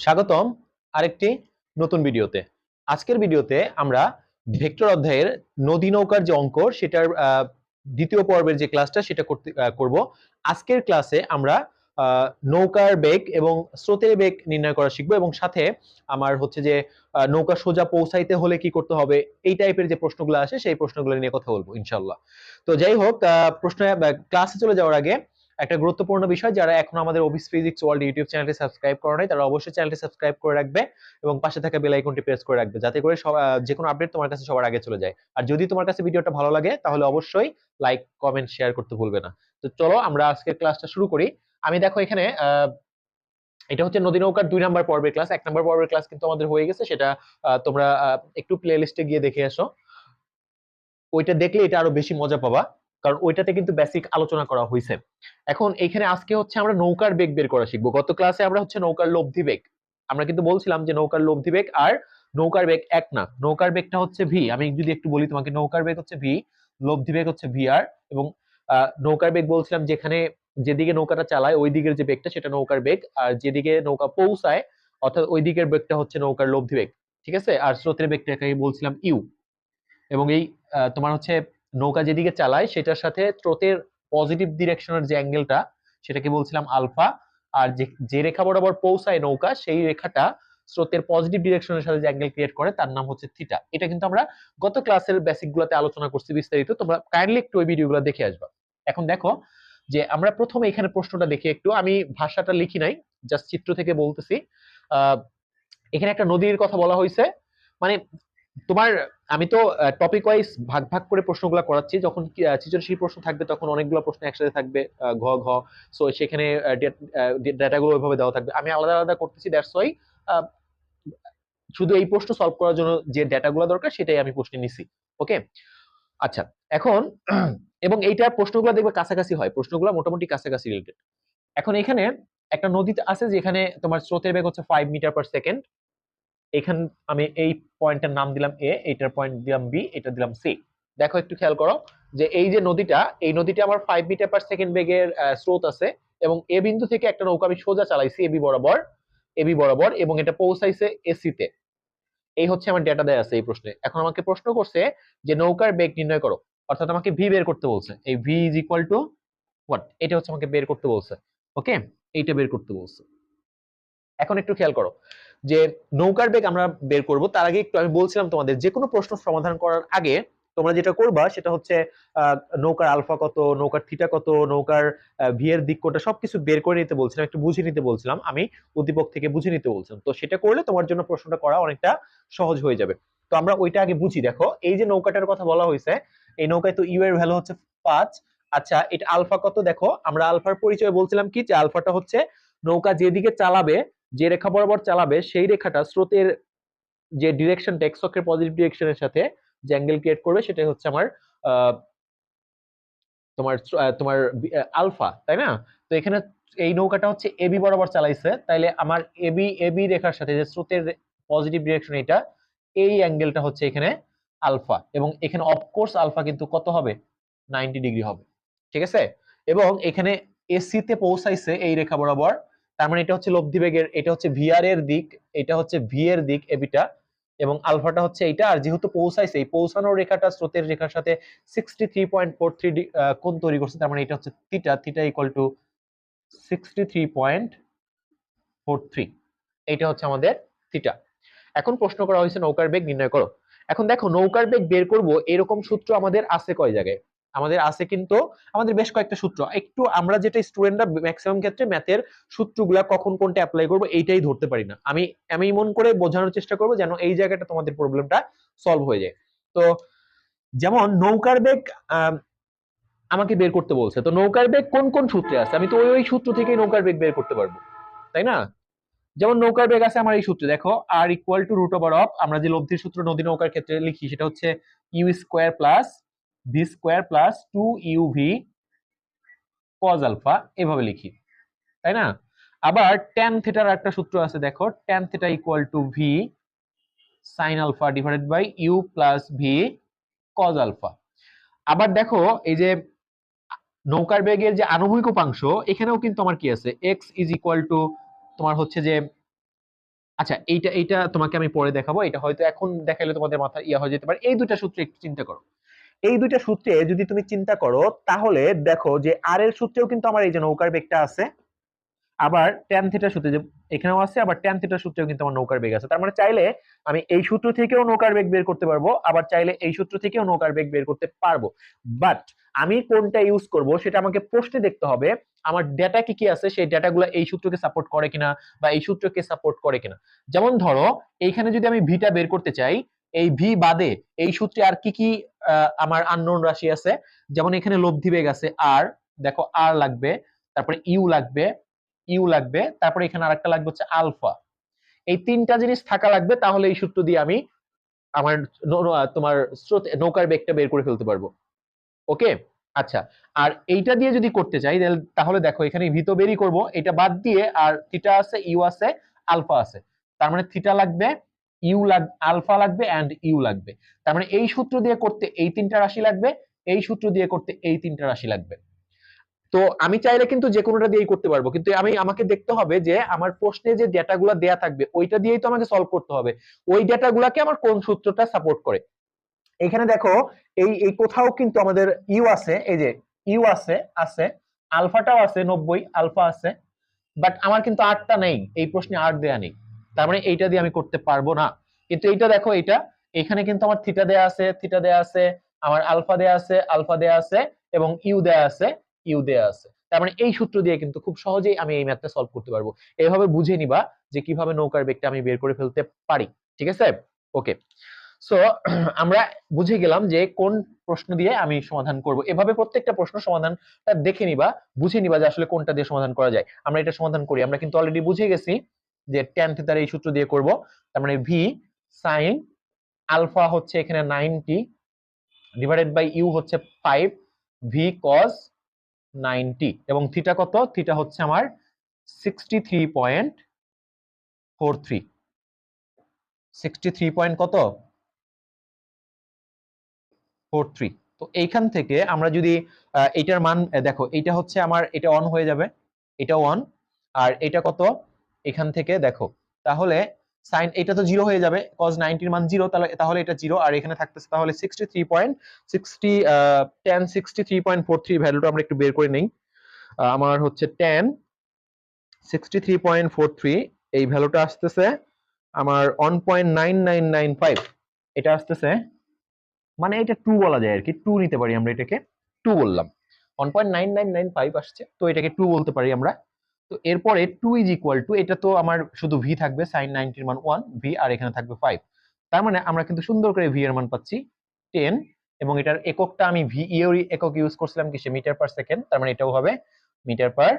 স্বাগতম আরেকটি নতুন ভিডিওতে। আজকের ভিডিওতে আমরা ভেক্টর অধ্যায়ের নদী নৌকার যে অঙ্ক সেটার দ্বিতীয় পর্বের যে ক্লাসটা সেটা করব। আজকের ক্লাসে আমরা নৌকার বেগ এবং স্রোতের বেগ নির্ণয় করা শিখবো এবং সাথে আমার হচ্ছে যে নৌকা সোজা পৌঁছাইতে হলে কি করতে হবে এই টাইপের যে প্রশ্নগুলো আসে সেই প্রশ্নগুলো নিয়ে কথা বলবো ইনশাআল্লাহ। তো যাই হোক, প্রশ্ন ক্লাসে চলে যাওয়ার আগে একটা গুরুত্বপূর্ণ বিষয়, যারা এখন আমাদের অফিস ফিজিক্স ওয়ার্ল্ড ইউটিউব চ্যানেলটি সাবস্ক্রাইব করে নাই তারা অবশ্যই চ্যানেলটি সাবস্ক্রাইব করে রাখবে এবং পাশে থাকা বেল আইকনটি প্রেস করে রাখবে, যাতে করে যে কোনো আপডেট তোমার কাছে সবার আগে চলে যায়। আর যদি তোমার কাছে ভিডিওটা ভালো লাগে তাহলে অবশ্যই লাইক কমেন্ট শেয়ার করতে ভুলবে না। তো চলো আমরা আজকের ক্লাসটা শুরু করি। আমি দেখো এখানে এটা হচ্ছে নদী নৌকার 2 নাম্বার পর্বের ক্লাস। 1 নাম্বার পর্বের ক্লাস কিন্তু আমাদের হয়ে গেছে, সেটা তোমরা একটু প্লে লিস্টে গিয়ে দেখে আসো। ওইটা দেখলে এটা আরো বেশি মজা পাবা, কারণ ওইটাতে কিন্তু বেসিক আলোচনা করা হয়েছে। এখন এইখানে আজকে হচ্ছে আমরা নৌকার বেগ বের করা শিখবো। গত ক্লাসে আমরা হচ্ছে নৌকার লব্ধি বেগ, আমরা কিন্তু বলছিলাম যে নৌকার লব্ধি বেগ আর নৌকার বেগ এক না, নৌকার বেগটা হচ্ছে ভি। আমি যদি একটু বলি তোমাকে, নৌকার বেগ হচ্ছে ভি, লব্ধি বেগ হচ্ছে ভি আর, এবং নৌকার বেগ বলছিলাম যেখানে যেদিকে নৌকাটা চালায় ওই দিকের যে বেগটা সেটা নৌকার বেগ, আর যেদিকে নৌকা পৌঁছায় অর্থাৎ ওই দিকের বেগটা হচ্ছে নৌকার লব্ধি বেগ। ঠিক আছে, আর স্রোতের বেগটাকে বলছিলাম ইউ। এবং এই তোমার হচ্ছে নৌকা যেদিকে চালায় সেটার সাথে স্রোতের পজিটিভ ডিরেকশনের যে অ্যাঙ্গেলটা সেটাকে বলছিলাম আলফা, আর যে রেখা বরাবর পৌঁছায় নৌকা সেই রেখাটা স্রোতের পজিটিভ ডিরেকশনের সাথে যে অ্যাঙ্গেল ক্রিয়েট করে তার নাম হচ্ছে থিটা। এটা কিন্তু আমরা গত ক্লাসের বেসিক গুলোতে আলোচনা করছি বিস্তারিত, তোমরা কাইন্ডলি একটু ওই ভিডিওগুলো দেখে আসবা। এখন দেখো যে আমরা প্রথমে এখানে প্রশ্নটা দেখি একটু, আমি ভাষাটা লিখি নাই, জাস্ট চিত্র থেকে বলতেছি। এখানে একটা নদীর কথা বলা হয়েছে, মানে তোমার আমি তো টপিক ওয়াইজ ভাগ ভাগ করে প্রশ্নগুলো করাচ্ছি, যখন সৃজনশীল প্রশ্ন থাকবে তখন অনেকগুলো প্রশ্ন একসাথে থাকবে, ঘ ঘ। সো সেখানে ডেটাগুলো ওইভাবে দেওয়া থাকবে, আমি আলাদা আলাদা করতেছি, দ্যাটস ওয়াই শুধু এই প্রশ্ন সলভ করার জন্য যে ডেটাগুলো দরকার সেটাই আমি প্রশ্নে নিছি। ওকে, আচ্ছা। এখন এবং এইটা প্রশ্নগুলো দেখবে কাছাকাছি হয়, প্রশ্নগুলো মোটামুটি কাছাকাছি রিলেটেড। এখন এখানে একটা নদীতে আছে যেখানে তোমার স্রোতের বেগ হচ্ছে 5 মিটার পার সেকেন্ড। এখানে আমি এই পয়েন্টের নাম দিলাম এ, এইটার পয়েন্ট দিলাম বি, এটা দিলাম সি। দেখো একটু খেয়াল করো যে এই যে নদীটা, এই নদীটা আমার 5 মিটার পার সেকেন্ড বেগের স্রোত আছে, এবং এ বিন্দু থেকে একটা নৌকা আমি সোজা চালাইছি এবি বরাবর, এবং এটা পৌঁছাইছে এসি তে। এই হচ্ছে আমার ডেটা দেয়া আছে এই প্রশ্নে। এখন আমাকে প্রশ্ন করছে যে নৌকার বেগ নির্ণয় করো, অর্থাৎ আমাকে ভি বের করতে বলছে। এই V is equal to what, এটা হচ্ছে আমাকে বের করতে বলছে। ওকে, এইটা বের করতে বলছে। এখন একটু খেয়াল করো যে নৌকার বেগ আমরা বের করব, তার আগে একটু আমি বলছিলাম তোমাদের যে কোনো প্রশ্ন সমাধান করার আগে তোমরা যেটা করবা সেটা হচ্ছে নৌকার আলফা কত, নৌকার থিটা কত, নৌকার ভি এর দিক কোনটা, সবকিছু বের করে নিতে বলছিলাম, একটু বুঝে নিতে বলছিলাম, আমি উদ্দীপক থেকে বুঝে নিতে বলছিলাম। তো সেটা করলে তোমার জন্য প্রশ্নটা করা অনেকটা সহজ হয়ে যাবে। তো আমরা ওইটা আগে বুঝি। দেখো এই যে নৌকাটার কথা বলা হয়েছে, এই নৌকায় তো ইউ এর ভ্যালু হচ্ছে 5। আচ্ছা, এটা আলফা কত? দেখো আমরা আলফার পরিচয় বলছিলাম কি, যে আলফাটা হচ্ছে নৌকা যেদিকে চালাবে, যে রেখা বরাবর চালাবে সেই রেখাটা স্রোতের যে ডিরেকশন এক্স অক্ষের পজিটিভ ডিরেকশনের সাথে যে অ্যাঙ্গেল ক্রিয়েট করবে সেটাই হচ্ছে আমার তোমার তোমার আলফা, তাই না? তো এখানে এই নৌকাটা হচ্ছে এবি বরাবর চালাইছে, তাইলে আমার এবি এবি রেখার সাথে যে স্রোতের পজিটিভ ডিরেকশন এটা, এই অ্যাঙ্গেলটা হচ্ছে এখানে আলফা, এবং এখানে অফকোর্স আলফা কিন্তু কত হবে? 90 ডিগ্রি হবে। ঠিক আছে, এবং এখানে এসি তে পৌঁছাইছে এই রেখা বরাবর, তার মানে এটা হচ্ছে লব্ধি বেগের, এটা হচ্ছে ভিআর এর দিক, এটা হচ্ছে ভি এর দিক এবিটা, এবং আলফাটা হচ্ছে এইটা। আর যেহেতু পৌঁছাইছে, এই পৌঁছানোর রেখাটা স্রোতের রেখার সাথে 63.43 কোণ তৈরি করছে, তার মানে এটা হচ্ছে থিটা, থিটা ইকুয়াল টু 63.43, এইটা হচ্ছে আমাদের থিটা। এখন প্রশ্ন করা হয়েছে নৌকার বেগ নির্ণয় করো। এখন দেখো নৌকার বেগ বের করব এরকম সূত্র আমাদের আছে কয় জায়গায়? আমাদের আছে কিন্তু আমাদের বেশ কয়েকটা সূত্র। একটু আমরা যেটা স্টুডেন্টরা ম্যাক্সিমাম ক্ষেত্রে ম্যাথের সূত্রগুলা কখন কোনটা অ্যাপ্লাই করব এইটাই ধরতে পারি না। আমি আমি মন করে বোঝানোর চেষ্টা করব যেন এই জায়গাটা তোমাদের প্রবলেমটা সলভ হয়ে যায়। তো যেমন নৌকার বেগ আমাকে বের করতে বলছে, তো নৌকার বেগ কোন কোন সূত্রে আছে? আমি তো ওই সূত্র থেকেই নৌকার বেগ বের করতে পারবো, তাই না? যেমন নৌকার বেগ আছে আমার এই সূত্রে, দেখো R equal to root over of, আমরা যে লব্ধির সূত্র নদী নৌকার ক্ষেত্রে লিখি সেটা হচ্ছে u square plus v square plus 2uv cos alpha, এভাবে লিখি, তাই না? আবার ট্যান থিটার একটা সূত্র আছে, দেখো tan theta equal to v sine alpha divided by u plus v cos alpha. আবার দেখো এই যে নৌকার বেগের যে আনুভূমিক উপাংশ, এখানেও কিন্তু আমার কি আছে, এক্স ইজ ইকুয়াল টু তোমার হচ্ছে যে আচ্ছা, এইটা তোমাকে আমি পরে দেখাবো, এটা হয়তো এখন দেখাইলে তোমাদের মাথায় ইয়া হয়ে যেতে পারে। এই দুইটা সূত্র একটু চিন্তা করো। এই দুইটা সূত্রে যদি তুমি চিন্তা করো তাহলে দেখো যে আর এর সূত্রেও কিন্তু আমার এই যে নৌকার বেগটা আছে, আবার ট্যান থিটার সূত্রে যে এখানেও আছে, আবার ট্যান থিটার সূত্রেও কিন্তু আমার নৌকার বেগ আছে। তার মানে চাইলে আমি এই সূত্র থেকেও নৌকার বেগ বের করতে পারবো, আবার চাইলে এই সূত্র থেকেও নৌকার বেগ বের করতে পারবো। বাট আমি কোনটা ইউজ করব সেটা আমাকে প্রশ্নে দেখতে হবে আমার ডেটা কি কি আছে, সেই ডেটাগুলো এই সূত্রকে সাপোর্ট করে কিনা বা এই সূত্রকে সাপোর্ট করে কিনা। যেমন ধরো এইখানে যদি আমি ভিটা বের করতে চাই, এই ভি বাদে এই সূত্রে আর কি কি আমার আননোন রাশি আছে। যেমন এখানে লব্ধি বেগ আছে আর, দেখো আর লাগবে, তারপরে ইউ লাগবে, তারপরে এখানে আরেকটা লাগবে হচ্ছে আলফা। এই তিনটা জিনিস থাকা লাগবে, তাহলে এই সূত্র দিয়ে আমি আমার তোমার স্রোত নৌকার বেগটা বের করে ফেলতে পারবো। ওকে, আচ্ছা। আর এইটা দিয়ে যদি করতে চাই তাহলে দেখো এখানে ভি তো বেরই করবো, এটা বাদ দিয়ে আর থিটা আছে, ইউ আছে, আলফা আছে। তার মানে থিটা লাগবে, আলফা লাগবে এন্ড ইউ লাগবে। তার মানে এই সূত্র দিয়ে করতে এই তিনটা রাশি লাগবে, এই সূত্র দিয়ে করতে এই তিনটা রাশি লাগবে। তো আমি চাইলে কিন্তু যে কোনোটা দিয়েই করতে পারবো, কিন্তু আমাকে দেখতে হবে যে আমার প্রশ্নে যে ডেটাগুলো দেয়া থাকবে ওইটা দিয়েই তো আমাকে সলভ করতে হবে, ওই ডেটাগুলোকে আমার কোন সূত্রটা সাপোর্ট করে। এখানে দেখো এই কোথাও কিন্তু আমাদের ইউ আছে, এই যে ইউ আছে আছে আলফাটাও আছে 90, আলফা আছে, বাট আমার কিন্তু আরটা নেই, এই প্রশ্নে আর দেয়া নেই। তার মানে এইটা দিয়ে আমি করতে পারবো না। কিন্তু এইটা দেখো, এইটা এখানে কিন্তু আমার থিটা দেয়া আছে, থিটা দেয়া আছে, আমার আলফা দেয়া আছে, আলফা দেয়া আছে, এবং ইউ দেয়া আছে, ইউ দেয়া আছে। তার মানে এই সূত্র দিয়ে কিন্তু খুব সহজেই আমি এই ম্যাথটা সলভ করতে পারবো। এইভাবে বুঝে নিবা যে কিভাবে নৌকার বেগটা আমি বের করে ফেলতে পারি। ঠিক আছে, ওকে। সো আমরা বুঝে গেলাম যে কোন প্রশ্ন দিয়ে আমি সমাধান করব। এভাবে প্রত্যেকটা প্রশ্ন সমাধানটা দেখে নিবা, বুঝে নিবা যে আসলে কোনটা দিয়ে সমাধান করা যায়। আমরা এটা সমাধান করি, আমরা কিন্তু অলরেডি বুঝে গেছি যে ট্যান থিটার এই সূত্র দিয়ে করব। তার মানে ভি সাইন আলফা হচ্ছে এখানে 90 ডিভাইডেড বাই ইউ হচ্ছে 5, ভি কস 90, এবং থিটা কত, থিটা হচ্ছে আমার 63.43, 63 পয়েন্ট কত 43। তো এইখান থেকে আমরা যদি এইটার মান দেখো, এইটা হচ্ছে আমার, এটা অন হয়ে যাবে, এটা অন, আর এটা কত এখান থেকে দেখো, তাহলে সাইন এটা তো জিরো হয়ে যাবে, cos 90 এর মান জিরো, তাহলে এটা জিরো, আর এখানে থাকতেছে তাহলে 63.60 tan 63.43 ভ্যালুটা আমরা একটু বের করে নেই। আমার হচ্ছে tan 63.43, এই ভ্যালুটা আসতেছে আমার 1.9995, এটা আসতেছে, মানে এটা 2 বলা যায় আর কি, 2 নিতে পারি আমরা এটাকে, 2 বললাম, 1.9995 আসছে, তো এটাকে 2 বলতে পারি আমরা। তো এরপরে 2 ইজ ইকুয়াল টু, এটা তো আমার শুধু ভি থাকবে, sin 90 এর মান 1 ভি, আর এখানে থাকবে 5। তার মানে আমরা কিন্তু সুন্দর করে ভি এর মান পাচ্ছি 10, এবং এটার এককটা আমি ভি এর একক ইউজ করছিলাম কিসে, মিটার পার সেকেন্ড, তার মানে এটাও হবে মিটার পার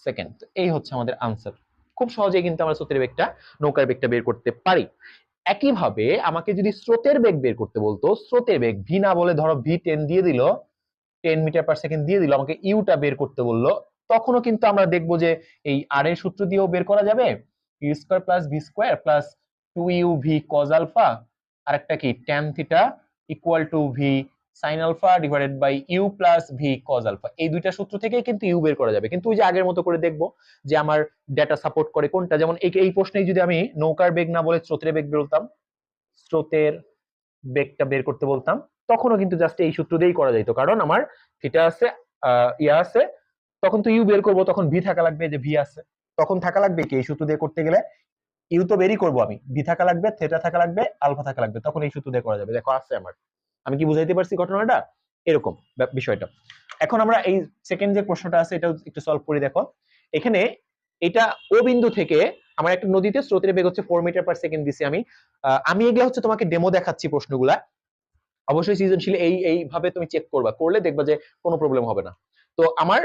সেকেন্ড। তো এই হচ্ছে আমাদের আনসার। খুব সহজেই কিন্তু আমরা স্রোতের বেগটা, নৌকার বেগটা বের করতে পারি। একইভাবে আমাকে যদি স্রোতের বেগ বের করতে বলতো, স্রোতের বেগ ভি না বলে ধরো ভি 10 দিয়ে দিল, 10 মিটার পার সেকেন্ড দিয়ে দিল, আমাকে ইউটা বের করতে বললো, তখনও কিন্তু আমরা দেখবো যে এই আর এর সূত্র দিয়েও বের করা যাবে, u square plus v square plus 2u v cos alpha, আরেকটা কি tan theta equal to v sine alpha divided by u plus v cos alpha. এই দুইটা সূত্র থেকেই কিন্তু ইউ বের করা যাবে, কিন্তু ওই যে আগের মতো করে দেখবো যে আমার ডেটা সাপোর্ট করে কোনটা। যেমন এই প্রশ্নেই যদি আমি নৌকার বেগ না বলে স্রোতের বেগ বলতাম, স্রোতের বেগটা বের করতে বলতাম, তখনও কিন্তু জাস্ট এই সূত্র দিয়েই করা যাইতো, কারণ আমার থিটা আছে, ইয়া আছে, তখন তো ইউ বের করবো, তখন ভি থাকা লাগবে, যে ভি আছে, তখন থাকা লাগবে কি এই সূত্র দিয়ে করতে গেলে, ইউ তো বেরই করবো আমি, ভি থাকা লাগবে, থিটা থাকা লাগবে, আলফা থাকা লাগবে, তখন এই সূত্র দিয়ে করা যাবে। দেখো আছে আমার, আমি কি বুঝাইতে পারছি ঘটনাটা, এরকম বিষয়টা। এখন আমরা এই সেকেন্ড যে প্রশ্নটা আছে এটাও একটু সলভ করে দেখো। এখানে এটা ও বিন্দু থেকে আমার একটা নদীতে স্রোতের বেগ হচ্ছে 4 মিটার পার সেকেন্ড দিছি আমি এগুলা হচ্ছে তোমাকে ডেমো দেখাচ্ছি প্রশ্নগুলা, অবশ্যই সৃজনশীল এইভাবে তুমি চেক করবা, করলে দেখবা যে কোনো প্রবলেম হবে না। তো আমার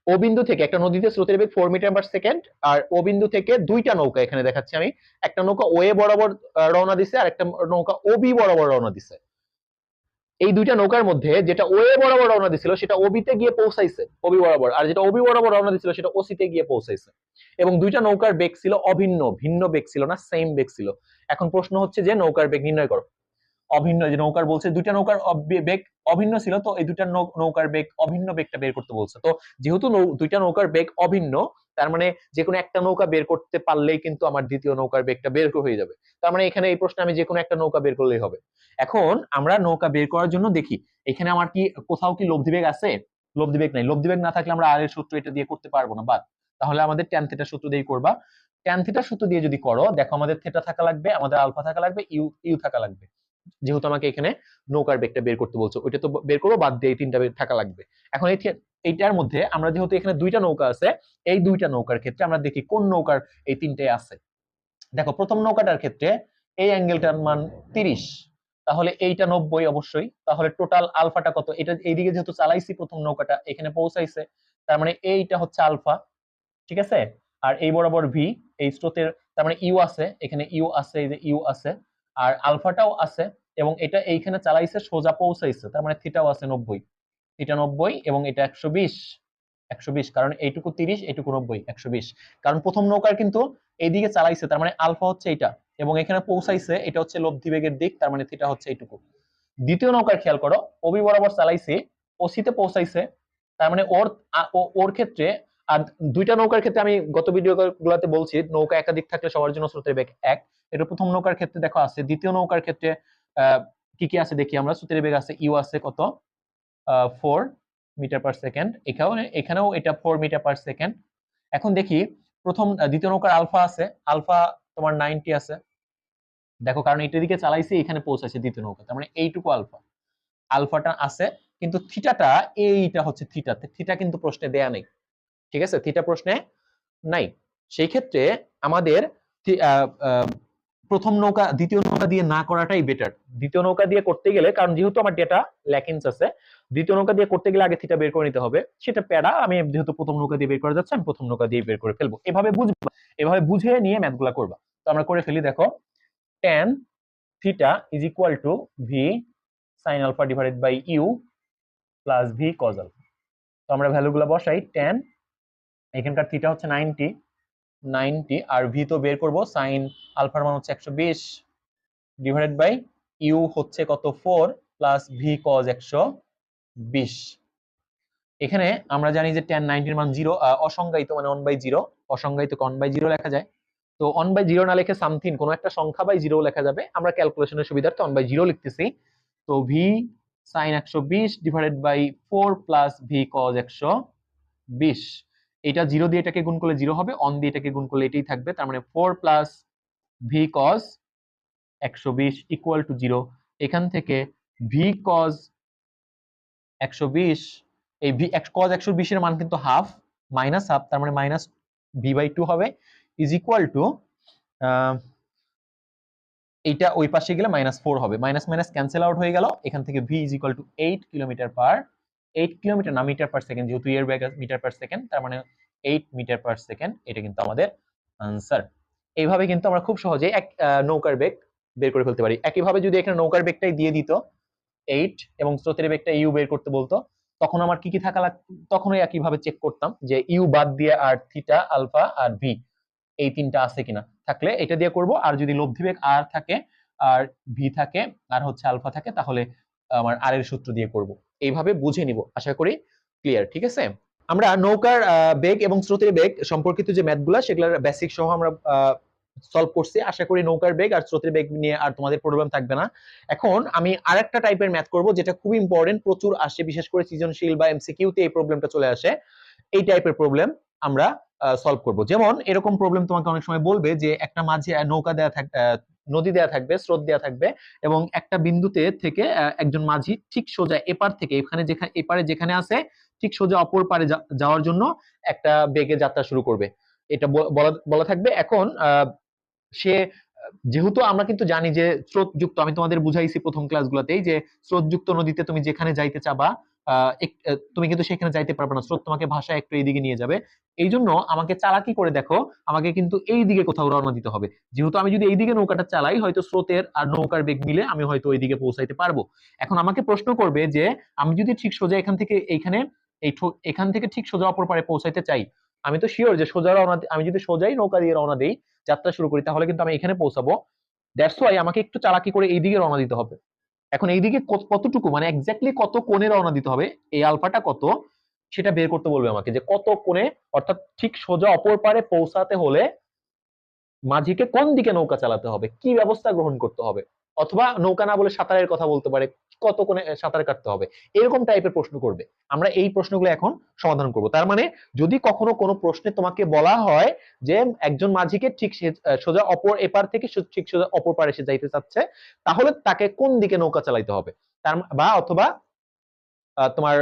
ও বিন্দু থেকে একটা নদীতে স্রোতের বেগ 4 মিটার পার সেকেন্ড, আর ও বিন্দু থেকে দুইটা নৌকা এখানে দেখাচ্ছি আমি, একটা নৌকা ও এ বরাবর রওনা দিছে, আর একটা নৌকা ও বি বরাবর রওনা দিছে। এই দুইটা নৌকার মধ্যে যেটা ও এ বরাবর রওনা দিছিল সেটা ওবি তে গিয়ে পৌঁছাইছে ওবি বরাবর, আর যেটা ওবি বরাবর রওনা দিছিল সেটা ওসি তে গিয়ে পৌঁছাইছে, এবং দুইটা নৌকার বেগ ছিল অভিন্ন, ভিন্ন বেগ ছিল না, সেম বেগ ছিল। এখন প্রশ্ন হচ্ছে যে নৌকার বেগ নির্ণয় করো। অভিন্ন, যে নৌকার বলছে দুইটা নৌকার বেগ অভিন্ন ছিল, তো এই দুইটা নৌকার বেগ অভিন্ন বেগটা বের করতে বলছে। তো যেহেতু দুইটা নৌকার বেগ অভিন্ন, তার মানে যে কোনো একটা নৌকা বের করতে পারলেই কিন্তু আমার দ্বিতীয় নৌকার বেগটা বের হয়ে যাবে। তার মানে এখানে এই প্রশ্নে আমি যে কোনো একটা নৌকা বের করলেই হবে। এখন আমরা নৌকা বের করার জন্য দেখি এখানে আমার কি কোথাও কি লব্ধি বেগ আছে? লব্ধি বেগ নাই। লব্ধি বেগ না থাকলে আমরা আর এর সূত্র এটা দিয়ে করতে পারবো না, বাদ। তাহলে আমাদের ট্যান থিটা সূত্র দিয়েই করবা। ট্যান থিটা সূত্র দিয়ে যদি করো, দেখো আমাদের থিটা থাকা লাগবে, আমাদের আলফা থাকা লাগবে, ইউ ইউ থাকা লাগবে। যেহেতু আমাকে এখানে নৌকার বেগটা বের করতে বলছো, ওইটা তো বের করবো, বাদ দিয়ে এই তিনটা বেগ থাকা লাগবে। এখন এইটার মধ্যে আমরা যেহেতু এখানে দুইটা নৌকা আছে, এই দুইটা নৌকার ক্ষেত্রে আমরা দেখি কোন নৌকার এই তিনটে আছে। দেখো প্রথম নৌকাটার ক্ষেত্রে এই অ্যাঙ্গেলটার মান 30, তাহলে এইটা 90 অবশ্যই। তাহলে টোটাল আলফাটা কত? এটা এইদিকে যেহেতু চালাইছি প্রথম নৌকাটা এখানে পৌঁছাইছে, তার মানে এইটা হচ্ছে আলফা, ঠিক আছে। আর এই বরাবর ভি, এই স্রোতের, তার মানে ইউ আছে, এখানে ইউ আছে, এই যে ইউ আছে, আর আলফাটাও আছে, এবং এটা এইখানে চালাইছে সোজা পৌঁছাইছে, তার মানে থিটাও আছে 90, থিটা 90, এবং এটা 120, 120, কারণ এইটুকু 30, এইটুকু 90, 120। কারণ প্রথম নৌকার কিন্তু এইদিকে চালাইছে, তার মানে আলফা হচ্ছে এইটা, এবং এখানে পৌঁছাইছে, এটা হচ্ছে লব্ধি বেগের দিক, তার মানে থিটা হচ্ছে এইটুকু। দ্বিতীয় নৌকার খেয়াল করো, ওবি বরাবর চালাইছে, ওসিতে পৌঁছাইছে, তার মানে ওর ক্ষেত্রে, আর দুইটা নৌকার ক্ষেত্রে আমি গত ভিডিও গুলাতে বলছি নৌকা একাধিক থাকলে সবার জন্য স্রোতের বেগ এক। এটা প্রথম নৌকার ক্ষেত্রে দেখো আছে। দ্বিতীয় নৌকার ক্ষেত্রে কি কি আছে দেখি আমরা। স্রোতের বেগ আছে, ইউ আছে কত, 4 মিটার পার সেকেন্ড, এখানেও এটা 4 মিটার পার সেকেন্ড। এখন দেখি দ্বিতীয় নৌকার আলফা আছে, আলফা তোমার 90 আছে, দেখো কারণ এটার দিকে চালাইছে, এখানে পৌঁছাচ্ছে দ্বিতীয় নৌকা, তার মানে এইটুকু আলফা, আলফাটা আছে। কিন্তু থিটাটা, এইটা হচ্ছে থিটা, থিটা কিন্তু প্রশ্নে দেয়া নেই, ঠিক আছে, থিটা প্রশ্নে নাই। সেই ক্ষেত্রে আমাদের প্রথম নৌকা দ্বিতীয় নৌকা দিয়ে না করাটাই বেটার। দ্বিতীয় নৌকা দিয়ে করতে গেলে, কারণ যেহেতু আমার ডেটা ল্যাকিংস আছে, দ্বিতীয় নৌকা দিয়ে করতে গেলে আগে থিটা বের করে নিতে হবে, সেটা প্যারা। আমি যেহেতু প্রথম নৌকা দিয়ে বের করা যাচ্ছে, আমি প্রথম নৌকা দিয়ে বের করে ফেলবো। এভাবে বুঝবো, এভাবে বুঝে নিয়ে ম্যাথগুলা করবা। তো আমরা করে ফেলি, দেখো tan theta is equal to v sin alpha divided by u plus v cos alpha। তো আমরা ভ্যালুগুলো বসাই। tan, এখানকার থিটা হচ্ছে 90, আর ভি তো বের করব, সাইন আলফার মান হচ্ছে 120 ডিভাইডেড বাই ইউ হচ্ছে কত, 4 প্লাস ভি কজ 120। এখানে আমরা জানি যে tan 90 এর মান 0, অসংজ্ঞায়িত মানে 1/0, অসংজ্ঞায়িতকে 1/0 লেখা যায়। তো 1/0 না লিখে সামথিং কোনো একটা সংখ্যা বাই 0 লেখা যাবে, আমরা ক্যালকুলেশনের সুবিধার্থে 1/0 লিখতেছি। তো v sine 120 divided by 4 plus v cos 120, এটা 0 দিয়ে এটাকে গুণ করলে 0 হবে, অন দিয়ে এটাকে গুণ করলে এটাই থাকবে, তার মানে 4 plus v cos 120 equal to 0। এখান থেকে ভি কজ 120, এই ভি কজ 120 এর মান কিন্তু হাফ, মাইনাস হাফ, তার মানে মাইনাস ভি বাই 2 হবে, ইজ ইকুয়াল টু, এইটা ওই পাশে গেলে -4 হবে, মাইনাস মাইনাস ক্যান্সেল আউট হয়ে গেল। এখান থেকে V is equal two 8 kilometre per, 8 kilometre না মিটার পার সেকেন্ড, যেহেতু এর বেগ মিটার পার সেকেন্ড, তার মানে 8 মিটার পার সেকেন্ড, এটা কিন্তু আমাদের আনসার। এইভাবে কিন্তু আমরা খুব সহজে এক নৌকার বেগ বের করে ফেলতে পারি। একইভাবে যদি এখানে নৌকার বেগটাই দিয়ে দিত 8 এবং স্রোতের বেগটা ইউ বের করতে বলতো, তখন আমার কি কি থাকা লাগতো, তখনই একইভাবে চেক করতাম যে ইউ বাদ দিয়ে আর থিটা, আলফা আর ভি এই তিনটা আছে কিনা, থাকলে এটা দিয়ে করব। আর যদি লব্ধি বেগ আর থাকে, আর ভি থাকে, আর হচ্ছে আলফা থাকে, তাহলে আমার আর এর সূত্র দিয়ে করব। এইভাবে বুঝে নিব, আশা করি ক্লিয়ার, ঠিক আছে। আমরা নৌকার বেগ এবং স্রোতের বেগ সম্পর্কিত যে ম্যাথগুলা, সেগুলোর বেসিক সহ আমরা সলভ করছি। আশা করি নৌকার বেগ আর স্রোতের বেগ নিয়ে আর তোমাদের প্রবলেম থাকবে না। এখন আমি আরেকটা টাইপের ম্যাথ করব, যেটা খুব ইম্পর্টেন্ট, প্রচুর আসে, বিশেষ করে সৃজনশীল বা এমসিকিউতে এই প্রবলেমটা চলে আসে। এই টাইপের প্রবলেম আমরা সলভ করব। যেমন এরকম প্রবলেম তোমাকে অনেক সময় বলবে যে একটা মাঝে নৌকা দেয়া থাকবে, নদী দেয়া থাকবে, স্রোত দেয়া থাকবে, এবং একটা বিন্দুতে থেকে একজন মাঝি ঠিক সোজা এপার থেকে, এখানে যেখানে এপারে যেখানে আছে ঠিক সোজা অপর পারে যাওয়ার জন্য একটা বেগে যাত্রা শুরু করবে, এটা বলা থাকবে। এখন সে, যেহেতু আমরা কিন্তু জানি যে স্রোতযুক্ত, আমি তোমাদের বুঝাইছি প্রথম ক্লাসগুলোতেই যে স্রোতযুক্ত নদীতে তুমি যেখানে যাইতে চাবা, তুমি কিন্তু সেখানে যাইতে পারবে না, স্রোত তোমাকে ভাষায় একটু এইদিকে নিয়ে যাবে। এই জন্য আমাকে চালাকি করে দেখো, আমাকে কিন্তু এই দিকে কোথাও রওনা দিতে হবে। যেহেতু আমি যদি এইদিকে নৌকাটা চালাই, হয়তো স্রোতের আর নৌকার বেগ মিলে আমি হয়তো ওইদিকে পৌঁছাইতে পারবো। এখন আমাকে প্রশ্ন করবে যে আমি যদি ঠিক সোজা এখান থেকে এখান থেকে ঠিক সোজা অপর পারে পৌঁছাইতে চাই, আমি তো শিওর যে সোজা রওনা, আমি যদি সোজাই নৌকা দিয়ে রওনা দিই, যাত্রা শুরু করি, তাহলে কিন্তু আমি এখানে পৌঁছাবো। দ্যাটস ওয়াই আমাকে একটু চালাকি করে এইদিকে রওনা দিতে হবে। এখন এইদিকে কতটুকু মানে এক্স্যাক্টলি কত কোণে রওনা দিতে হবে, এই আলফাটা কত সেটা বের করতে বলবে আমাকে, যে কত কোণে, অর্থাৎ ঠিক সোজা অপর পারে পৌঁছাতে হলে মাঝিকে কোন দিকে নৌকা চালাতে হবে, কি ব্যবস্থা গ্রহণ করতে হবে, অথবা নৌকা না বলে সাঁতারের কথা বলতে পারে, কত কোণে সাঁতার কাটতে হবে, এরকম টাইপের প্রশ্ন করবে। আমরা এই প্রশ্নগুলো এখন সমাধান করব। তার মানে যদি কখনো কোনো প্রশ্নে তোমাকে বলা হয় যে একজন মাঝিকে ঠিক সোজা অপর এপার থেকে ঠিক সোজা অপর পারে সে যাইতে চাচ্ছে, তাহলে তাকে কোন দিকে নৌকা চালাইতে হবে, তার বা অথবা তোমার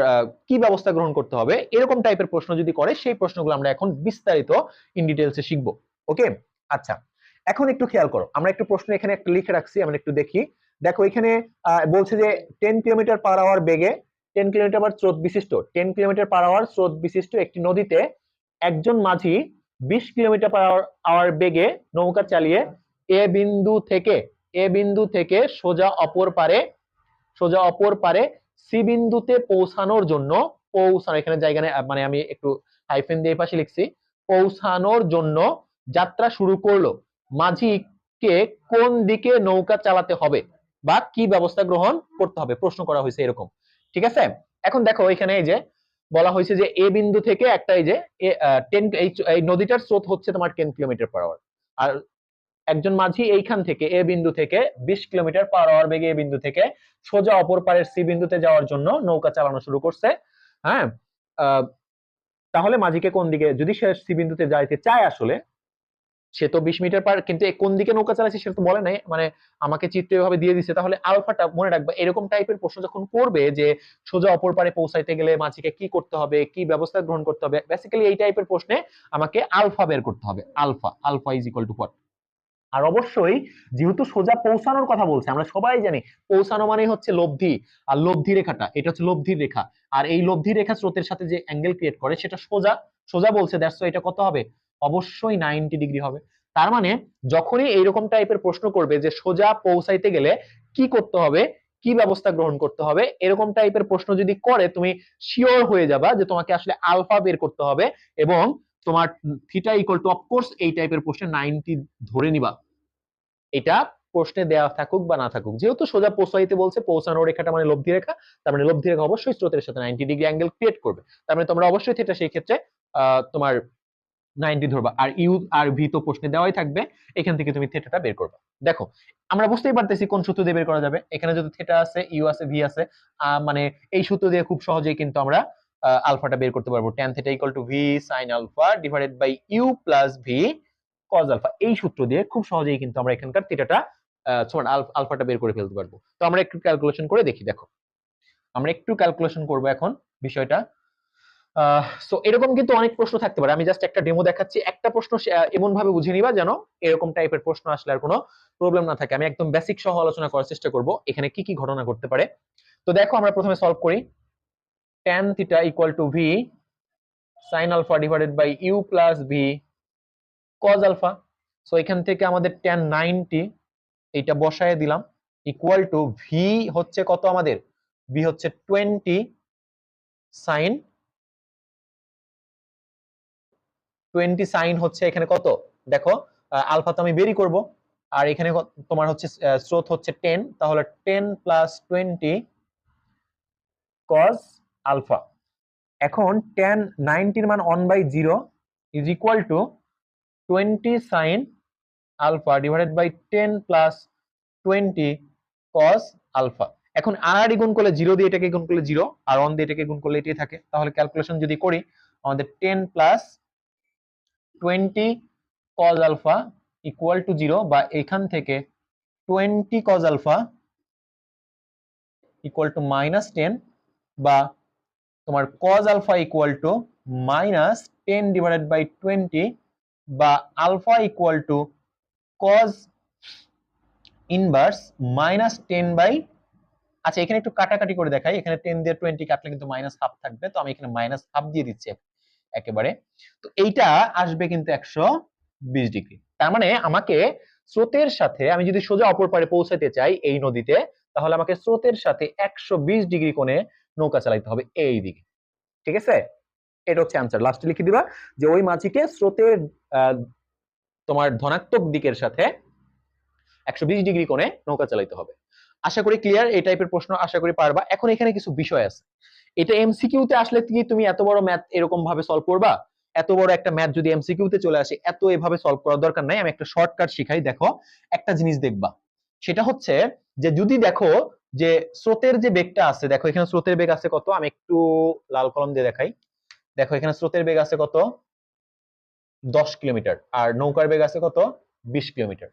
কি ব্যবস্থা গ্রহণ করতে হবে, এরকম টাইপের প্রশ্ন যদি করে, সেই প্রশ্নগুলো আমরা এখন বিস্তারিত ইন ডিটেইলসে শিখবো। ওকে, আচ্ছা, এখন একটু খেয়াল করো, আমরা একটু প্রশ্ন এখানে একটু লিখে রাখছি, আমরা একটু দেখি। দেখো এখানে বলছে যে 10 কিলোমিটার পার আওয়ার বেগে 10 কিলোমিটার পার স্রোত বিশিষ্ট 10 কিলোমিটার পার আওয়ার স্রোত বিশিষ্ট একটি নদীতে একজন মাঝি 20 কিলোমিটার পার আওয়ার বেগে নৌকা চালিয়ে এ বিন্দু থেকে সোজা অপর পারে সি বিন্দুতে পৌঁছানোর জন্য, এখানে জায়গা নেই, মানে আমি একটু হাইফেন দিয়ে পাশে লিখছি, পৌঁছানোর জন্য যাত্রা শুরু করলো। মাঝিকে কোন দিকে নৌকা চালাতে হবে বা কি ব্যবস্থা গ্রহণ করতে হবে, প্রশ্ন করা হয়েছে এরকম। ঠিক আছে, এখন দেখো এখানে এই যে বলা হয়েছে যে এ বিন্দু থেকে একটা এই যে 10 এই নদীটার স্রোত হচ্ছে তোমার 10 কিলোমিটার পার আওয়ার, আর একজন মাঝি এইখান থেকে এ বিন্দু থেকে 20 কিলোমিটার পার আওয়ার বেগে এ বিন্দু থেকে সোজা অপর পারের সি বিন্দুতে যাওয়ার জন্য নৌকা চালানো শুরু করছে। হ্যাঁ, তাহলে মাঝিকে কোন দিকে, যদি সে সি বিন্দুতে যাইতে চায়, আসলে সে তো 20 মিটার পার, কিন্তু কোন দিকে নৌকা চালাচ্ছে সেটা তো বলে নাই, মানে আমাকে চিত্র এভাবে দিয়ে দিচ্ছে। তাহলে আলফাটা মনে রাখবে, এরকম টাইপের প্রশ্ন যখন করবে যে সোজা অপর পারে পৌঁছাইতে গেলে মাঝিকে কি করতে হবে, কি ব্যবস্থা গ্রহণ করতে হবে, বেসিক্যালি এই টাইপের প্রশ্নে আমাকে আলফা বের করতে হবে। Alpha is equal to what. আর অবশ্যই যেহেতু সোজা পৌঁছানোর কথা বলছে, আমরা সবাই জানি পৌঁছানো মানে হচ্ছে লব্ধি, আর লব্ধি রেখাটা এটা হচ্ছে লব্ধির রেখা, আর এই লব্ধি রেখা স্রোতের সাথে যে অ্যাঙ্গেল ক্রিয়েট করে সেটা সোজা বলছে, দ্যাটস ওয়াই এটা কত হবে, অবশ্যই 90 ডিগ্রি হবে। তার মানে যখনই এইরকম টাইপের প্রশ্ন করবে যে সোজা পৌঁছাইতে গেলে কি করতে হবে, কি ব্যবস্থা গ্রহণ করতে হবে, এরকম টাইপের প্রশ্ন যদি করে, তুমি শিওর হয়ে যাবা যে তোমাকে আসলে আলফা বের করতে হবে, এবং তোমার থিটা ইকুয়াল টু অফকোর্স এই টাইপের প্রশ্নে 90 ধরে নিবা। এটা প্রশ্নে দেওয়া থাকুক বা না থাকুক, যেহেতু সোজা পৌঁছাইতে বলছে, পৌঁছানোর রেখাটা মানে লব্ধি রেখা, তার মানে লব্ধি রেখা অবশ্যই স্রোতের সাথে 90 ডিগ্রি অ্যাঙ্গেল ক্রিয়েট করবে। তার মানে তোমরা অবশ্যই থিটা সেই ক্ষেত্রে তোমার 90 ধরবা, আর ইউ আর ভি তো প্রশ্নে দেওয়াই থাকবে, এখান থেকে তুমি থিটাটা বের করবা। দেখো আমরা বুঝতেই পারতেছি কোন সূত্র দিয়ে বের করা যাবে, এখানে যদি থিটা আছে, ইউ আছে, ভি আছে, মানে এই সূত্র দিয়ে খুব সহজেই কিন্তু আমরা আলফাটা বের করতে পারবো। tan theta equal to v sin alpha divided by u plus v cos alpha, এই সূত্র দিয়ে খুব সহজেই কিন্তু আমরা এখানকার থিটাটা সমান আলফাটা বের করে ফেলতে পারবো। তো আমরা একটু ক্যালকুলেশন করে দেখি। দেখো আমরা একটু ক্যালকুলেশন করব এখন বিষয়টা। সো এরকম কিন্তু অনেক প্রশ্ন থাকতে পারে, আমি জাস্ট একটা ডেমো দেখাচ্ছি, একটা প্রশ্ন এমন ভাবে বুঝে নিবা যেন এরকম টাইপের প্রশ্ন আসলে আর কোনো প্রবলেম না থাকে। আমি একদম বেসিক সহ আলোচনা করার চেষ্টা করব এখানে কি কি ঘটনা ঘটতে পারে। তো দেখো আমরা প্রথমে সলভ করি। tan theta equal to v sin alpha divided by u plus v cos alpha. So এখান থেকে আমাদের tan 90 এইটা বসায় দিলাম, ইকুয়াল টু ভি হচ্ছে কত, আমাদের ভি হচ্ছে 20 sin হচ্ছে এখানে কত, দেখো আলফা তো আমি বেরই করব, আর এখানে তোমার হচ্ছে স্রোত হচ্ছে 10, তাহলে 10 প্লাস 20 cos আলফা। এখন tan 90 এর মান 1/0 is equal to 20 sin alpha divided by 10 plus 20 cos alpha. এখন আর গুণ করলে 0 দিয়ে এটাকে গুণ করলে 0, আর 1 দিয়ে এটাকে গুণ করলে এটাই থাকে, তাহলে ক্যালকুলেশন যদি করি আমাদের 10 plus 20 cos alpha equal to 0, বা এখান থেকে 20 cos আলফা ইকুয়াল টু -10, বা তোমার cos alpha equal to -10 divided by 20, বা alpha equal to cos inverse -10 by, আচ্ছা এখানে একটু কাটাকাটি করে দেখাই, এখানে 10 দিয়ে 20 কাটলে কিন্তু -হাফ থাকবে, তো আমি এখানে -হাফ দিয়ে দিচ্ছি একেবারে। তো এইটা আসবে কিন্তু 120 ডিগ্রি। তার মানে আমাকে স্রোতের সাথে, আমি যদি সোজা অপর পারে পৌঁছাতে চাই এই নদীতে, তাহলে আমাকে স্রোতের সাথে 120 ডিগ্রি কোণে নৌকা চালাতে হবে এই দিকে। ঠিক আছে, এটা হচ্ছে অ্যানসার। লাস্টে লিখে দিবা যে ওই মাঝিকে স্রোতের তোমার ধনাত্মক দিকের সাথে 120 ডিগ্রি কোণে নৌকা চালাতে হবে। আশা করি ক্লিয়ার, এই টাইপের প্রশ্ন আশা করি পারবা। এখন এখানে কিছু বিষয় আছে, এটা এমসিকিউ তে আসলে কি তুমি এত বড় ম্যাথ এরকম ভাবে সলভ করবা? এত বড় একটা ম্যাথ যদি এমসিকিউ তে চলে আসে, এত এভাবে সলভ করার দরকার নাই। আমি একটা শর্টকাট শিখাই, দেখো একটা জিনিস দেখবা, সেটা হচ্ছে যে যদি দেখো যে স্রোতের যে বেগটা আছে, দেখো এখানে স্রোতের বেগ আছে কত, আমি একটু লাল কলম দিয়ে দেখাই। দেখো এখানে স্রোতের বেগ আছে কত, 10 কিলোমিটার, আর নৌকার বেগ আছে কত, 20 কিলোমিটার।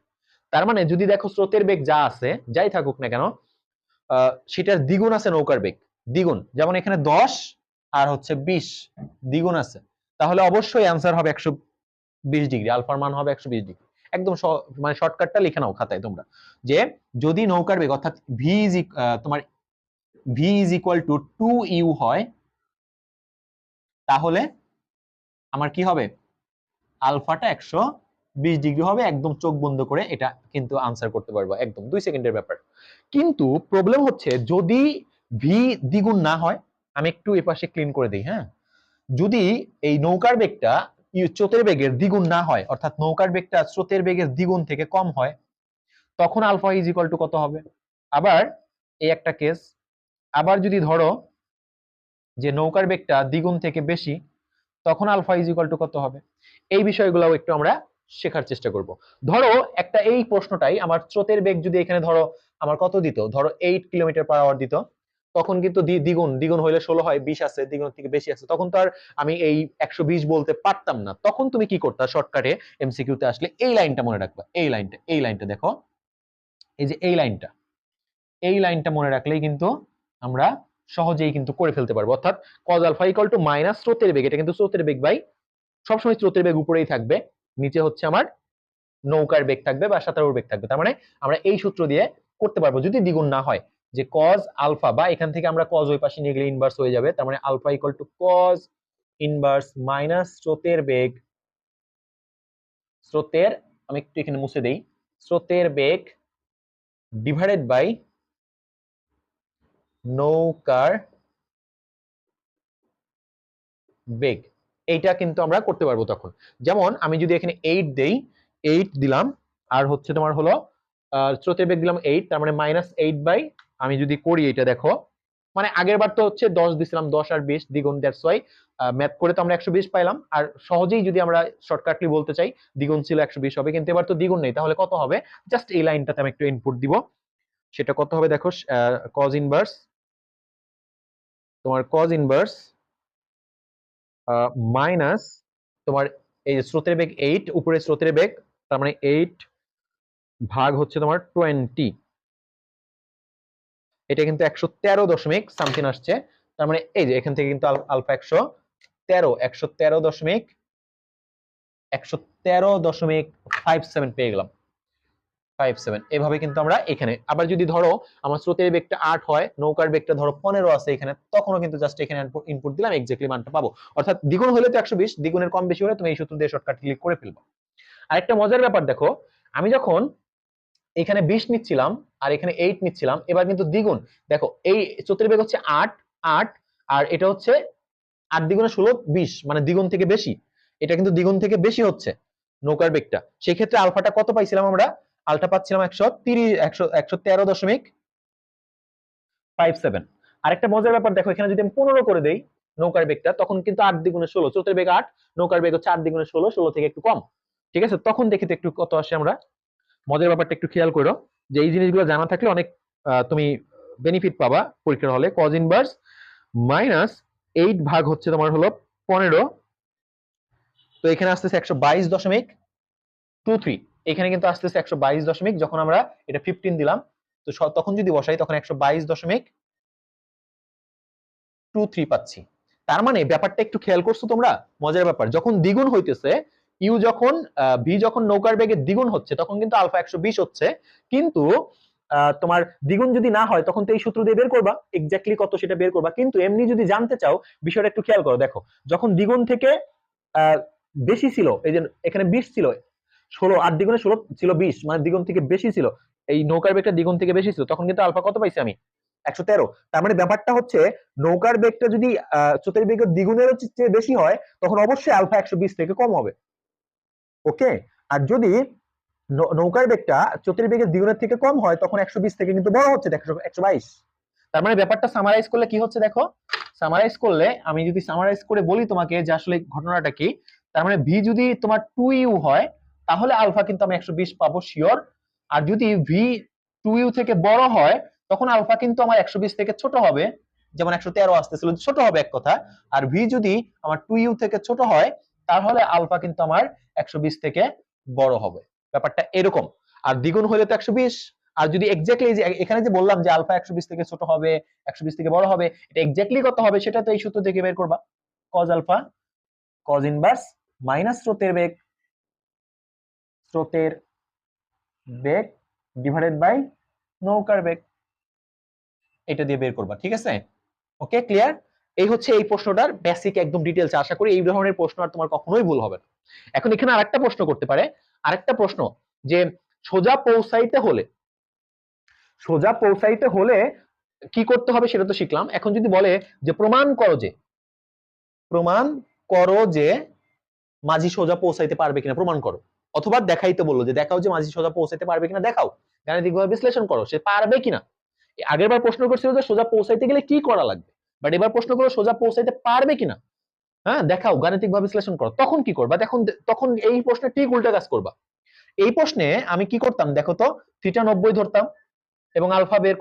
তার মানে যদি দেখো স্রোতের বেগ যা আছে, যাই থাকুক না কেন, সেটার দ্বিগুণ আছে নৌকার বেগ, দ্বিগুণ। যেমন এখানে 10 আর হচ্ছে 20, দ্বিগুণ আছে, তাহলে অবশ্যই অ্যান্সার হবে 120 ডিগ্রি, আলফার মান হবে 120 ডিগ্রি। একদম মানে শর্টকাটটা লিখে নাও খাতায় তোমরা, যে যদি নৌকার বেগ অর্থাৎ ভি ইজ তোমার V is equal two 2u হয়, তাহলে আমার কি হবে, আলফাটা 120 ডিগ্রি হবে। একদম চোখ বন্ধ করে এটা কিন্তু আনসার করতে পারবো, একদম 2 সেকেন্ডের ব্যাপার। কিন্তু প্রবলেম হচ্ছে যদি ভি দ্বিগুণ না হয়, আমি একটু এপাশে ক্লিন করে দিই, হ্যাঁ, যদি এই নৌকার বেগটা স্রোতের বেগের দ্বিগুণ না হয়, অর্থাৎ নৌকার বেগটা স্রোতের বেগের দ্বিগুণ থেকে কম হয়, তখন আলফা ইজ ইকুয়াল টু কত হবে? আবার এই একটা কেস, আবার যদি ধরো যে নৌকার বেগটা দ্বিগুণ থেকে বেশি, তখন আলফা ইজ ইকুয়াল টু কত হবে? এই বিষয়গুলোও একটু আমরা শেখার চেষ্টা করব। ধরো একটা এই প্রশ্নটাই আমার স্রোতের বেগ যদি এখানে ধরো আমার কত দিত, ধরো 8 কিলোমিটার পার আওয়ার দিত, তখন কিন্তু দ্বিগুণ, দ্বিগুণ হইলে 16 হয়, 20 আছে, দ্বিগুণ থেকে বেশি আছে, তখন তো আর আমি এই 120 বলতে পারতাম না। তখন তুমি কি করতা, শর্টকাটে এমসিকিউ তে আসলে এই লাইনটা মনে রাখবা, এই লাইনটা দেখো, এই যে এই লাইনটা মনে রাখলেই কিন্তু আমরা সহজেই কিন্তু করে ফেলতে পারবো। অর্থাৎ cos alpha equal to minus স্রোতের বেগ, এটা কিন্তু স্রোতের বেগ বাই, সবসময় স্রোতের বেগ উপরেই থাকবে, নিচে হচ্ছে আমার নৌকার বেগ থাকবে বা সাঁতারুর বেগ থাকবে। তার মানে আমরা এই সূত্র দিয়ে করতে পারবো যদি দ্বিগুণ না হয়, যে cos আলফা, বা এখান থেকে আমরা cos ওই পাশে নিয়ে গেলে ইনভার্স হয়ে যাবে, তার মানে alpha equal to cos inverse minus স্রোতের বেগ, স্রোতের, আমি একটু এখানে মুছে দেই, স্রোতের বেগ ডিভাইডেড বাই নৌকার বেগ। এইটা কিন্তু আমরা করতে পারবো তখন। যেমন আমি যদি এখানে 8 দেই, 8 দিলাম, আর হচ্ছে তোমার হলো স্রোতের বেগ দিলাম 8, তার মানে -8 বাই, আমি যদি করি এটা দেখো, মানে আগের বার তো হচ্ছে 10 দিছিলাম, 10 আর 20 দ্বিগুণ, দ্যাটস ওয়াই ম্যাথ করে তো আমরা 120 পাইলাম। আর সহজেই যদি আমরা শর্টকাটলি বলতে চাই, দ্বিগুণ ছিল 120 হবে, কিন্তু এবার তো দ্বিগুণ নেই, তাহলে কত হবে? জাস্ট এই লাইনটাতে আমি একটু ইনপুট দিব, সেটা কত হবে দেখো, cos ইনভার্স, তোমার cos ইনভার্স মাইনাস তোমার এই যে স্রোতের বেগ 8, উপরে স্রোতের বেগ, তার মানে 8 ভাগ হচ্ছে তোমার 20, এটা কিন্তু 113 দশমিক সামথিং আসছে। তার মানে এই যে এখান থেকে কিন্তু আলফা 113 পেয়ে গেলাম, 57। এভাবে কিন্তু আমরা এখানে আবার যদি ধরো আমার স্রোতের বেগটা 8 হয়, নৌকার বেগটা ধরো 15 আছে এখানে, তখনও কিন্তু জাস্ট এখানে ইনপুট দিলাম, এক্স্যাক্টলি মানটা পাবো। অর্থাৎ দ্বিগুণ হলে তো 120, দ্বিগুণের কম বেশি হলে তুমি এই সূত্র দিয়ে শর্টকাট ক্লিক করে ফেলবো। আরেকটা মজার ব্যাপার দেখো, আমি যখন এখানে 20 নিচ্ছিলাম আর এখানে 8 নিচ্ছিলাম, এবার কিন্তু দ্বিগুণ, দেখো এই স্রোতের বেগ হচ্ছে 8, 8, আর এটা হচ্ছে 8 দ্বিগুণে 16, 20, মানে দ্বিগুণ থেকে বেশি, এটা কিন্তু দ্বিগুণ থেকে বেশি হচ্ছে নৌকার বেগটা। সেই ক্ষেত্রে আলফাটা কত পাইছিলাম আমরা? আলফা পাচ্ছিলাম 113.57। আরেকটা মজার ব্যাপার দেখো, এখানে যদি আমি 15 করে দেই নৌকার বেগটা, তখন কিন্তু 8 দ্বিগুণে 16, স্রোতের বেগ 8, নৌকার বেগ হচ্ছে 8 দ্বিগুণে 16, 16 থেকে একটু কম, ঠিক আছে? তখন দেখি তো একটু কত আসে। আমরা মজার ব্যাপারটা একটু খেয়াল করো, যে এই জিনিসগুলো জানা থাকলে অনেক তুমি বেনিফিট পাবা পরীক্ষার হলে। cos ইনভার্স মাইনাস 8 ভাগ হচ্ছে তোমার হলো 15, তো এখানে আসতেছে 122.23, এখানে কিন্তু আসতেছে 122 যখন আমরা এটা 15 দিলাম, তো তখন যদি বসাই তখন 122.23 পাচ্ছি। তার মানে ব্যাপারটা একটু খেয়াল করছো তোমরা, মজার ব্যাপার, যখন দ্বিগুণ হইতেছে, ইউ যখন ভি যখন নৌকার বেগের দ্বিগুণ হচ্ছে, তখন কিন্তু আলফা 120 হচ্ছে, কিন্তু তোমার দ্বিগুণ যদি না হয়, তখন তো এই সূত্র দিয়ে বের করবা এক্স্যাক্টলি কত সেটা বের করবা। কিন্তু এমনি যদি জানতে চাও, বিষয়টা একটু খেয়াল করো, দেখো যখন দ্বিগুণ থেকে বেশি ছিল, এই যে এখানে 20 ছিল, 16, 8 দ্বিগুণে 16 ছিল 20, মানে দ্বিগুণ থেকে বেশি ছিল, এই নৌকার বেগটা দ্বিগুণ থেকে বেশি ছিল, তখন কিন্তু আলফা কত পাইছি আমি? 113। তার মানে ব্যাপারটা হচ্ছে নৌকার বেগটা যদি স্রোতের বেগের দ্বিগুণের চেয়ে বেশি হয়, তখন অবশ্যই আলফা 120 থেকে কম হবে, ওকে? আর যদি নৌকার বেগটা স্রোতের বেগের দ্বিগুণের থেকে কম হয় তখন 120 থেকে কিন্তু বড় হচ্ছে, দেখো 122। তার মানে ব্যাপারটা সামারাইজ করলে কি হচ্ছে দেখো, সামারাইজ করলে আমি যদি সামারাইজ করে বলি তোমাকে যে আসলে ঘটনাটা কি, তার মানে ভি যদি তোমার 2u হয় তাহলে আলফা কিন্তু আমি 120 পাবো শিওর। আর যদি ভি 2u থেকে বড় হয় তখন আলফা কিন্তু আমার 120 থেকে ছোট হবে, যেমন 113 আসতেছিল, ছোট হবে এক কথা। আর ভি যদি আমার 2u থেকে ছোট হয় তাহলে আলফা কিন্তু আমার 120 থেকে বড় হবে। ব্যাপারটা এরকম। আর দ্বিগুণ হলে তো 120। আর যদি এক্স্যাক্টলি যে এখানে যে বললাম যে আলফা 120 থেকে ছোট হবে, 120 থেকে বড় হবে, এটা এক্স্যাক্টলি কত হবে সেটা তো এই সূত্র থেকে বের করবা। Cos alpha cos inverse minus স্রোতের বেগ ডিভাইডেড বাই নৌকার বেগ, এটা দিয়ে বের করবা। ঠিক আছে, ওকে, ক্লিয়ার? এই হচ্ছে এই প্রশ্নটার বেসিক একদম ডিটেইলস। আশা করি এই ধরনের প্রশ্ন আর তোমার কখনোই ভুল হবে না। এখন এখানে আরেকটা প্রশ্ন করতে পারে, আরেকটা প্রশ্ন যে সোজা পৌঁছাইতে হলে কি করতে হবে সেটা তো শিখলাম। এখন যদি বলে যে প্রমাণ করো যে মাঝি সোজা পৌঁছাইতে পারবে কিনা, প্রমাণ করো। অথবা দেখাইতে বললো যে দেখাও যে মাঝি সোজা পৌঁছাইতে পারবে কিনা, দেখাও, গাণিতিকভাবে বিশ্লেষণ করো সে পারবে কিনা। আগের বার প্রশ্ন করছিল যে সোজা পৌঁছাইতে গেলে কি করা লাগবে, বাট এবার প্রশ্ন করো সোজা পৌঁছাইতে পারবে কিনা, হ্যাঁ দেখাও, গাণিতিকভাবে বিশ্লেষণ করো। তখন কি করবা? তখন এই প্রশ্নে ঠিক উল্টা কাজ করবা। এই প্রশ্নে আমি কি করতাম দেখো তো, থিটা 90 ধরতাম এবং আলফা বের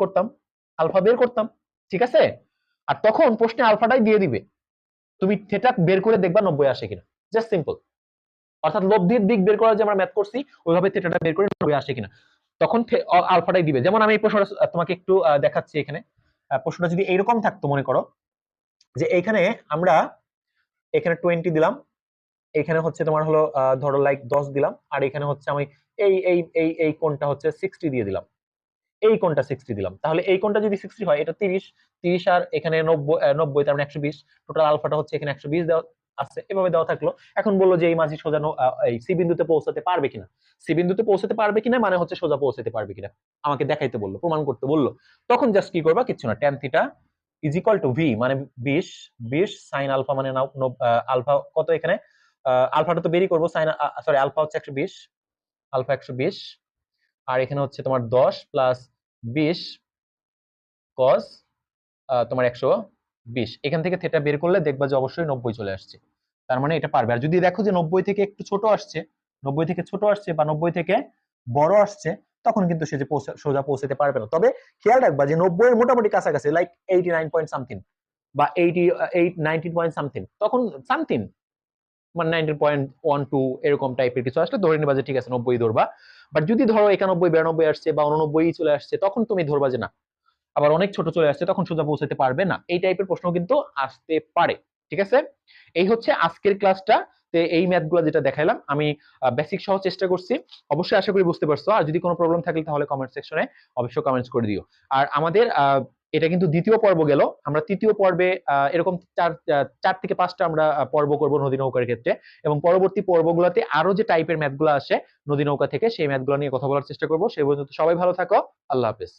করতাম, ঠিক আছে? আর তখন প্রশ্নে আলফাটাই দিয়ে দিবে, তুমি থিটা বের করে দেখবা 90 আসে কিনা, জাস্ট সিম্পল। অর্থাৎ লব্ধির দিক বের করার যে আমরা ম্যাথ করছি ওইভাবে থিটাটা বের করে 90 আসে কিনা, তখন আলফাটাই দিবে। যেমন আমি এই প্রশ্নটা তোমাকে একটু দেখাচ্ছি। এখানে প্রশ্নটা যদি এইরকম থাকতো, মনে করো যে এইখানে আমরা এখানে 20 দিলাম, এখানে হচ্ছে তোমার হলো ধরো লাইক 10 দিলাম, আর এখানে হচ্ছে আমি এই এই এই এই কোণটা হচ্ছে 60 দিয়ে দিলাম, এই কোণটা 60 দিলাম। তাহলে এই কোণটা যদি 60 হয়, এটা 30 আর এখানে 90 তার মানে 120, টোটাল আলফাটা হচ্ছে এখানে 120 দেওয়া আছে, এভাবে দেওয়া থাকলো। এখন বললো যে এই মাঝি সোজা এই সি বিন্দুতে পৌঁছাতে পারবে কিনা। সি বিন্দুতে পৌঁছাতে পারবে কিনা মানে হচ্ছে সোজা পৌঁছাতে পারবে কিনা আমাকে দেখাইতে বললো, প্রমাণ করতে বললো। তখন জাস্ট কি করবা, কিছু না, tan theta is equal to V মানে 20 সাইন আলফা মানে আলফা কত এখানে, আলফাটা তো বেরই করবো, সাইন সরি আলফা হচ্ছে 120, আলফা 120, আর এখানে হচ্ছে তোমার 10 প্লাস 20 কস তোমার 120। এখান থেকে থিটা বের করলে দেখবা যে অবশ্যই 90 চলে আসছে, তার মানে এটা পারবে। আর যদি দেখো যে 90 থেকে একটু ছোট আসছে, 90 থেকে ছোট আসছে বা 90 থেকে বড় আসছে, তখন কিন্তু সে যে সোজা পৌঁছাতে পারবে না। তবে খেয়াল রাখবা যে 90 এর মোটামুটি কাছাকাছি, লাইক 89 পয়েন্ট সামথিং বা 88 19 পয়েন্ট সামথিং, তখন সামথিং মানে 19.12 এরকম টাইপের কিছু আসলে ধরে নিবা যে ঠিক আছে 90 ধরবা। বাট যদি ধরো 91 92 আসছে বা 89 চলে আসছে, তখন তুমি ধরবা যে না, আবার অনেক ছোট চলে আসছে, তখন সোজা পৌঁছাতে পারবে না। এই টাইপের প্রশ্ন কিন্তু আসতে পারে। ঠিক আছে, এই হচ্ছে আজকের ক্লাসটা। এই ম্যাথগুলো যেটা দেখাইলাম আমি বেসিক সহ চেষ্টা করছি, অবশ্যই আশা করি বুঝতে পারছো। আর যদি কোনো প্রবলেম থাকে তাহলে কমেন্ট সেকশনে অবশ্যই কমেন্টস করে দিও। আর আমাদের এটা কিন্তু দ্বিতীয় পর্ব গেল, আমরা তৃতীয় পর্বে এরকম 4 থেকে 5টা আমরা পর্ব করব নদী নৌকার ক্ষেত্রে, এবং পরবর্তী পর্বগুলোতে আরো যে টাইপের ম্যাথগুলো আসে নদী নৌকা থেকে সেই ম্যাথগুলো নিয়ে কথা বলার চেষ্টা করব। সেই পর্যন্ত সবাই ভালো থাকো, আল্লাহ হাফেজ।